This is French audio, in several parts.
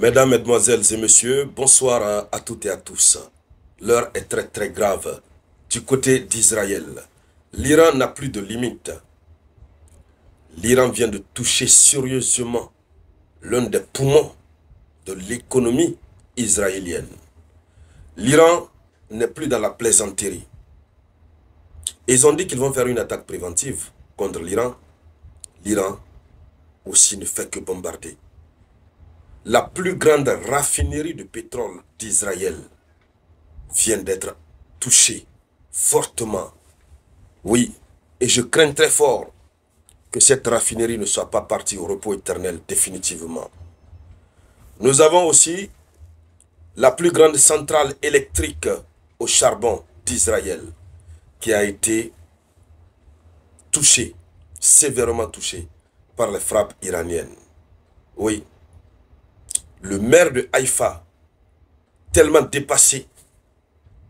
Mesdames, Mesdemoiselles et Messieurs, bonsoir à toutes et à tous. L'heure est très très grave. Du côté d'Israël, l'Iran n'a plus de limite. L'Iran vient de toucher sérieusement l'un des poumons de l'économie israélienne. L'Iran n'est plus dans la plaisanterie. Ils ont dit qu'ils vont faire une attaque préventive contre l'Iran. L'Iran aussi ne fait que bombarder. La plus grande raffinerie de pétrole d'Israël vient d'être touchée fortement. Oui, et je crains très fort que cette raffinerie ne soit pas partie au repos éternel définitivement. Nous avons aussi la plus grande centrale électrique au charbon d'Israël qui a été touchée, sévèrement touchée par les frappes iraniennes. Oui, le maire de Haïfa, tellement dépassé,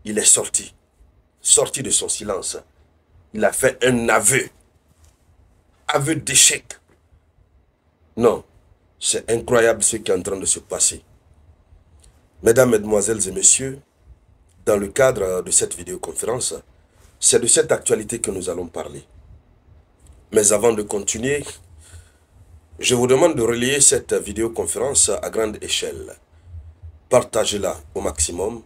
il est sorti de son silence. Il a fait un aveu d'échec. Non, c'est incroyable ce qui est en train de se passer. Mesdames, Mesdemoiselles et Messieurs, dans le cadre de cette vidéoconférence, c'est de cette actualité que nous allons parler. Mais avant de continuer, je vous demande de relayer cette vidéoconférence à grande échelle. Partagez-la au maximum,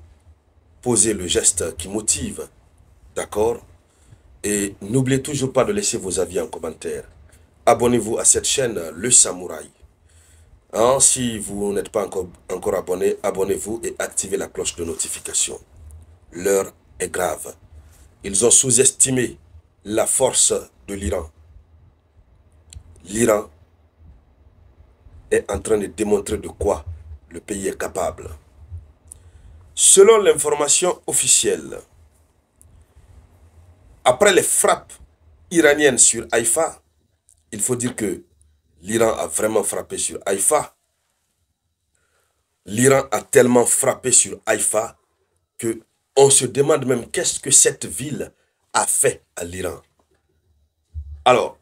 posez le geste qui motive, d'accord? Et n'oubliez toujours pas de laisser vos avis en commentaire. Abonnez-vous à cette chaîne, Le Samouraï. Hein, si vous n'êtes pas encore abonné, abonnez-vous et activez la cloche de notification. L'heure est grave. Ils ont sous-estimé la force de l'Iran. L'Iran est en train de démontrer de quoi le pays est capable. Selon l'information officielle, après les frappes iraniennes sur Haïfa, il faut dire que l'Iran a vraiment frappé sur Haïfa. L'Iran a tellement frappé sur Haïfa que on se demande même qu'est-ce que cette ville a fait à l'Iran. Alors,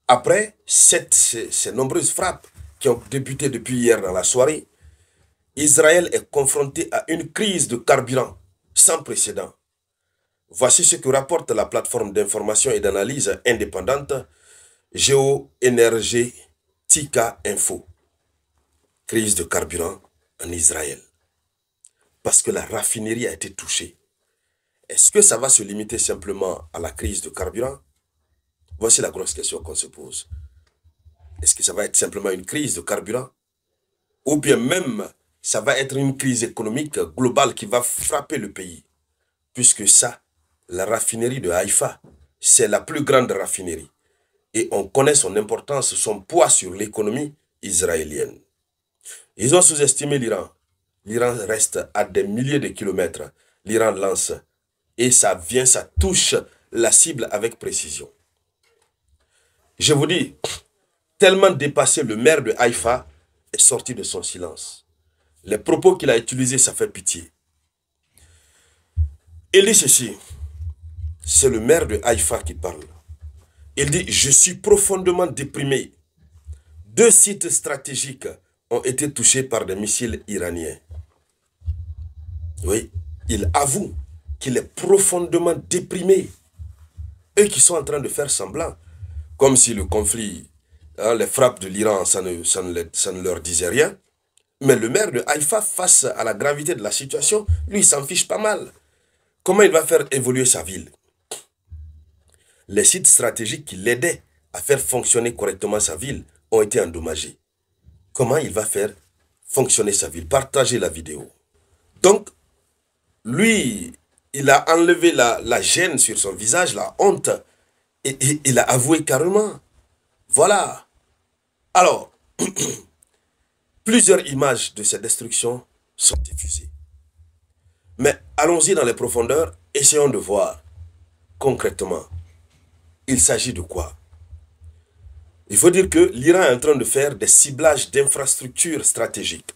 après ces nombreuses frappes qui ont débuté depuis hier dans la soirée, Israël est confronté à une crise de carburant sans précédent. Voici ce que rapporte la plateforme d'information et d'analyse indépendante Geoenergetica Info. Crise de carburant en Israël. Parce que la raffinerie a été touchée. Est-ce que ça va se limiter simplement à la crise de carburant? Voici la grosse question qu'on se pose. Est-ce que ça va être simplement une crise de carburant? Ou bien même, ça va être une crise économique globale qui va frapper le pays? Puisque ça, la raffinerie de Haïfa, c'est la plus grande raffinerie. Et on connaît son importance, son poids sur l'économie israélienne. Ils ont sous-estimé l'Iran. L'Iran reste à des milliers de kilomètres. L'Iran lance et ça touche la cible avec précision. Je vous dis, tellement dépassé, le maire de Haïfa est sorti de son silence. Les propos qu'il a utilisés, ça fait pitié. Il dit ceci, c'est le maire de Haïfa qui parle. Il dit, je suis profondément déprimé. 2 sites stratégiques ont été touchés par des missiles iraniens. Oui, il avoue qu'il est profondément déprimé. Eux qui sont en train de faire semblant, comme si le conflit, hein, les frappes de l'Iran, ça ne leur disait rien. Mais le maire de Haïfa, face à la gravité de la situation, lui, il s'en fiche pas mal. Comment il va faire évoluer sa ville? Les sites stratégiques qui l'aidaient à faire fonctionner correctement sa ville ont été endommagés. Comment il va faire fonctionner sa ville? Partagez la vidéo. Donc, lui, il a enlevé la gêne sur son visage, la honte, et il a avoué carrément. Voilà. Alors, plusieurs images de ces destructions sont diffusées. Mais allons-y dans les profondeurs, essayons de voir concrètement. Il s'agit de quoi? Il faut dire que l'Iran est en train de faire des ciblages d'infrastructures stratégiques.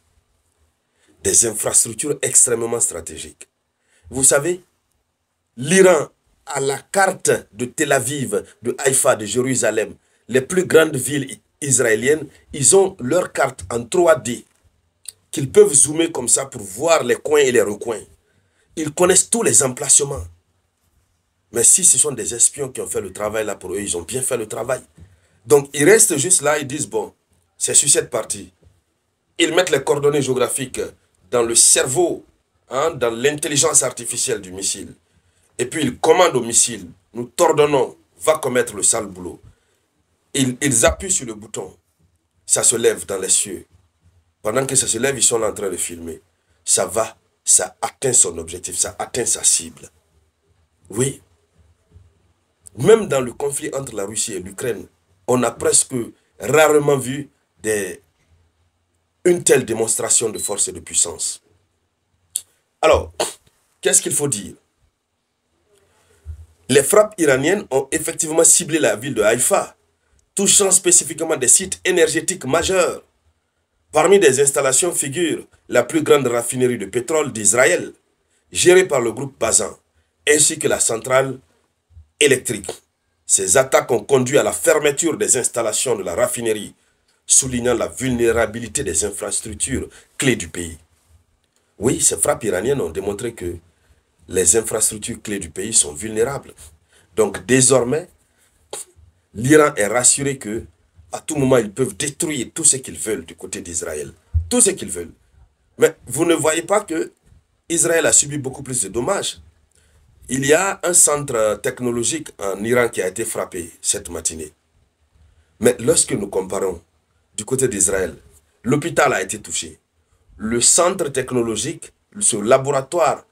Des infrastructures extrêmement stratégiques. Vous savez, l'Iran a la carte de Tel Aviv, de Haïfa, de Jérusalem, les plus grandes villes israéliennes, ils ont leur carte en 3D. qu'ils peuvent zoomer comme ça pour voir les coins et les recoins. Ils connaissent tous les emplacements. Mais si ce sont des espions qui ont fait le travail là pour eux, ils ont bien fait le travail. Donc, ils restent juste là, ils disent, bon, c'est sur cette partie. Ils mettent les coordonnées géographiques dans le cerveau, hein, dans l'intelligence artificielle du missile. Et puis, ils commandent au missile, nous t'ordonnons, va commettre le sale boulot. Ils appuient sur le bouton, ça se lève dans les cieux. Pendant que ça se lève, ils sont là en train de filmer. Ça va, ça atteint son objectif, ça atteint sa cible. Oui. Même dans le conflit entre la Russie et l'Ukraine, on a presque rarement vu une telle démonstration de force et de puissance. Alors, qu'est-ce qu'il faut dire? Les frappes iraniennes ont effectivement ciblé la ville de Haïfa, touchant spécifiquement des sites énergétiques majeurs. Parmi des installations figure la plus grande raffinerie de pétrole d'Israël, gérée par le groupe Bazan, ainsi que la centrale électrique. Ces attaques ont conduit à la fermeture des installations de la raffinerie, soulignant la vulnérabilité des infrastructures clés du pays. Oui, ces frappes iraniennes ont démontré que les infrastructures clés du pays sont vulnérables. Donc désormais, l'Iran est rassuré que à tout moment, ils peuvent détruire tout ce qu'ils veulent du côté d'Israël. Tout ce qu'ils veulent. Mais vous ne voyez pas que Israël a subi beaucoup plus de dommages. Il y a un centre technologique en Iran qui a été frappé cette matinée. Mais lorsque nous comparons du côté d'Israël, l'hôpital a été touché. Le centre technologique, ce laboratoire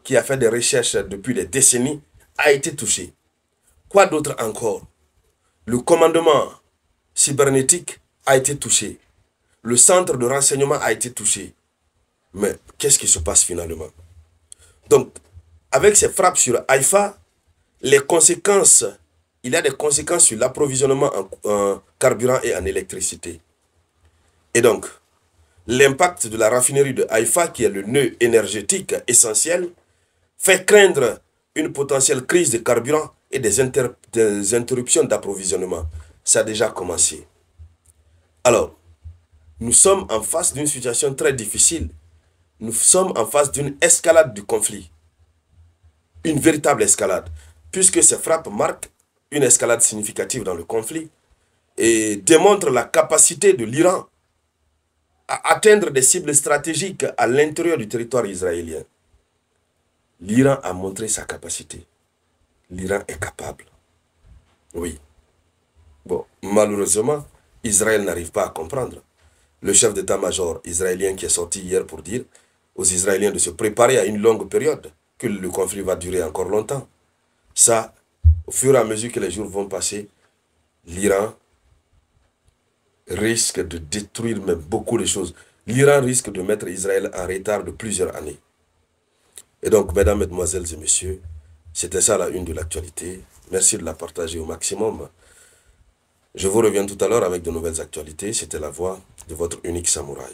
qui a fait des recherches depuis des décennies, a été touché. Quoi d'autre encore? Le commandement cybernétique a été touché. Le centre de renseignement a été touché. Mais qu'est-ce qui se passe finalement? Donc, avec ces frappes sur Haïfa, les conséquences, il y a des conséquences sur l'approvisionnement en carburant et en électricité. Et donc, l'impact de la raffinerie de Haïfa, qui est le nœud énergétique essentiel, fait craindre une potentielle crise de carburant et des interruptions d'approvisionnement. Ça a déjà commencé. Alors, nous sommes en face d'une situation très difficile. Nous sommes en face d'une escalade du conflit. Une véritable escalade. Puisque ces frappes marquent une escalade significative dans le conflit et démontrent la capacité de l'Iran à atteindre des cibles stratégiques à l'intérieur du territoire israélien. L'Iran a montré sa capacité. L'Iran est capable. Oui. Bon, malheureusement, Israël n'arrive pas à comprendre. Le chef d'état-major israélien qui est sorti hier pour dire aux Israéliens de se préparer à une longue période, que le conflit va durer encore longtemps. Ça, au fur et à mesure que les jours vont passer, l'Iran risque de détruire même beaucoup de choses. L'Iran risque de mettre Israël en retard de plusieurs années. Et donc, mesdames, mesdemoiselles et messieurs, c'était ça la une de l'actualité. Merci de la partager au maximum. Je vous reviens tout à l'heure avec de nouvelles actualités. C'était la voix de votre unique samouraï.